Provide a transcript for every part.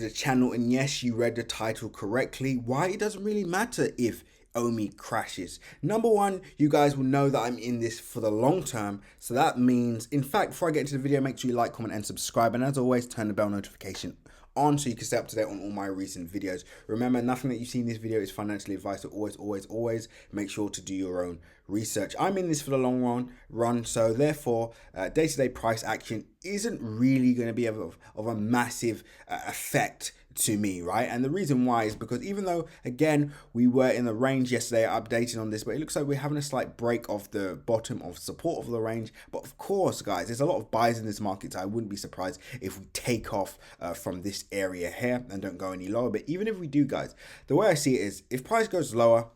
the channel, and yes, you read the title correctly. Why it doesn't really matter if OMI crashes. Number one, you guys will know that I'm in this for the long term. So that means, in fact, before I get into the video, make sure you like, comment, and subscribe. And as always, turn the bell notification on so you can stay up to date on all my recent videos. Remember, nothing that you see in this video is financial advice, so always make sure to do your own research. I'm in this for the long run, so therefore day-to-day price action isn't really going to be of a massive effect to me, right? And the reason why is because even though, again, we were in the range yesterday, updating on this, but it looks like we're having a slight break of the bottom of support of the range. But of course, guys, there's a lot of buys in this market, so I wouldn't be surprised if we take off from this area here and don't go any lower. But even if we do, guys, the way I see it is if price goes lower,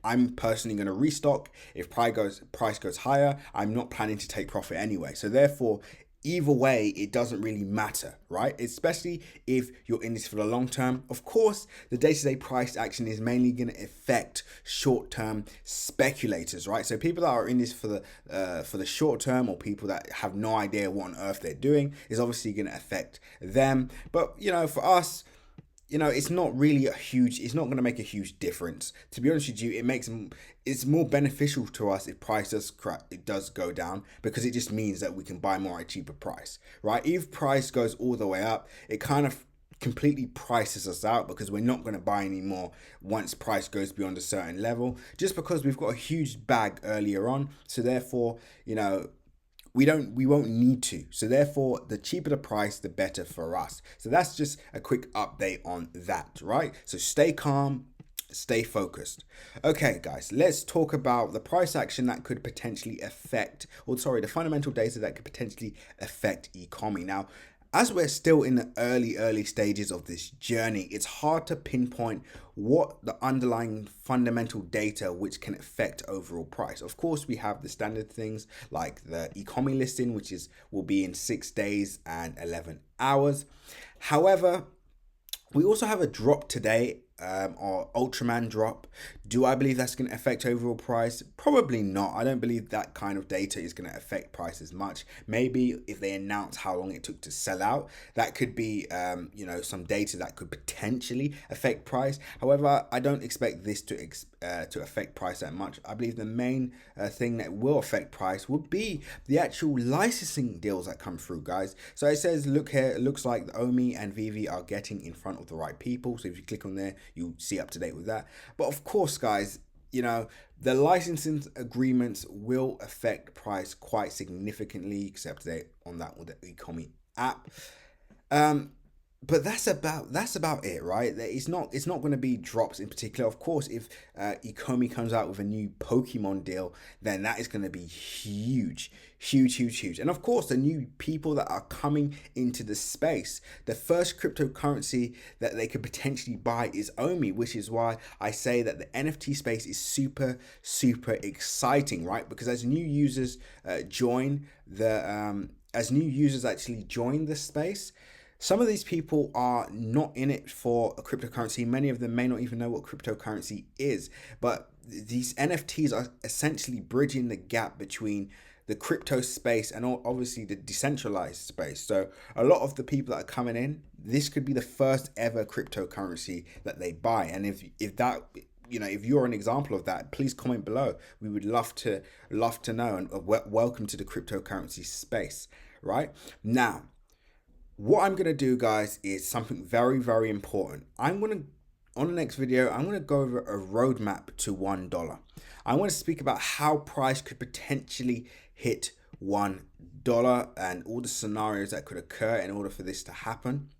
I'm personally going to restock. If price goes higher, I'm not planning to take profit anyway. So therefore, either way, it doesn't really matter, right? Especially if you're in this for the long term. Of course, the day-to-day price action is mainly going to affect short-term speculators, right? So people that are in this for the short term, or people that have no idea what on earth they're doing, is obviously going to affect them. But you know, for us, you know, it's not really it's not going to make a huge difference. To be honest with you, it's more beneficial to us if price does go down, because it just means that we can buy more at a cheaper price, right? If price goes all the way up, it kind of completely prices us out, because we're not going to buy anymore once price goes beyond a certain level, just because we've got a huge bag earlier on. So therefore, you know, we won't need to. So therefore, the cheaper the price, the better for us. So that's just a quick update on that, right? So stay calm, stay focused. Okay, guys, let's talk about the price action that could potentially affect, or sorry, the fundamental data that could potentially affect ECOMI. Now, as we're still in the early stages of this journey, it's hard to pinpoint what the underlying fundamental data which can affect overall price. Of course, we have the standard things like the ECOMI listing, which will be in 6 days and 11 hours. However, we also have a drop today, or Ultraman drop. Do I believe that's going to affect overall price? Probably not. I don't believe that kind of data is going to affect price as much. Maybe if they announce how long it took to sell out, that could be you know, some data that could potentially affect price. However, I don't expect this to affect price that much. I believe the main thing that will affect price would be the actual licensing deals that come through, guys. So it says, look here, it looks like the OMI and VV are getting in front of the right people. So if you click on there, you'll see up to date with that. But of course, guys, you know, the licensing agreements will affect price quite significantly. You can stay up to date on that with the ECOMI app. But that's about it, right? It's not going to be drops in particular. Of course, if ECOMI comes out with a new Pokemon deal, then that is going to be huge. And of course, the new people that are coming into the space, the first cryptocurrency that they could potentially buy is OMI, which is why I say that the NFT space is super exciting, right? Because as new users join actually join the space, some of these people are not in it for a cryptocurrency. Many of them may not even know what cryptocurrency is, but these NFTs are essentially bridging the gap between the crypto space and obviously the decentralized space. So a lot of the people that are coming in, this could be the first ever cryptocurrency that they buy. And if that, you know, if you're an example of that, please comment below. We would love to know, and welcome to the cryptocurrency space. Right now, what I'm going to do, guys, is something very important. On the next video, I'm going to go over a roadmap to $1. I want to speak about how price could potentially hit $1 and all the scenarios that could occur in order for this to happen.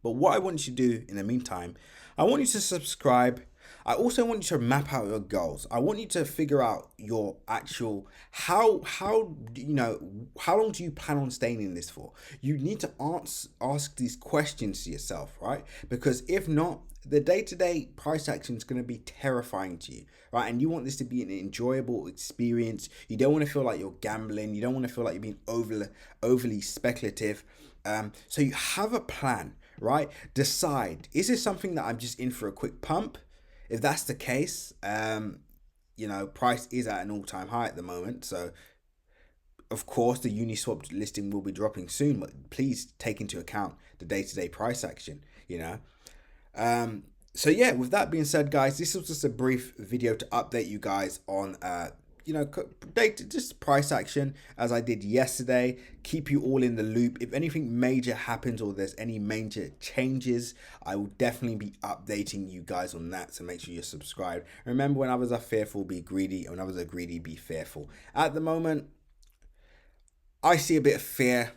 But what I want you to do in the meantime, I want you to subscribe. I also want you to map out your goals. I want you to figure out your actual, how long do you plan on staying in this for? You need to ask these questions to yourself, right? Because if not, the day-to-day price action is going to be terrifying to you, right? And you want this to be an enjoyable experience. You don't want to feel like you're gambling. You don't want to feel like you're being overly speculative. So you have a plan, right? Decide, is this something that I'm just in for a quick pump? If that's the case, you know, price is at an all-time high at the moment. So of course, the Uniswap listing will be dropping soon, but please take into account the day-to-day price action, you know. So yeah, with that being said, guys, this was just a brief video to update you guys on just price action as I did yesterday. Keep you all in the loop. If anything major happens or there's any major changes, I will definitely be updating you guys on that. So make sure you're subscribed. Remember, when others are fearful, be greedy. And when others are greedy, be fearful. At the moment, I see a bit of fear,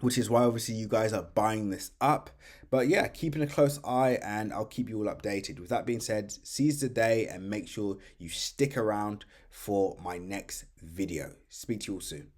which is why obviously you guys are buying this up. But yeah, keeping a close eye, and I'll keep you all updated. With that being said, seize the day and make sure you stick around for my next video. Speak to you all soon.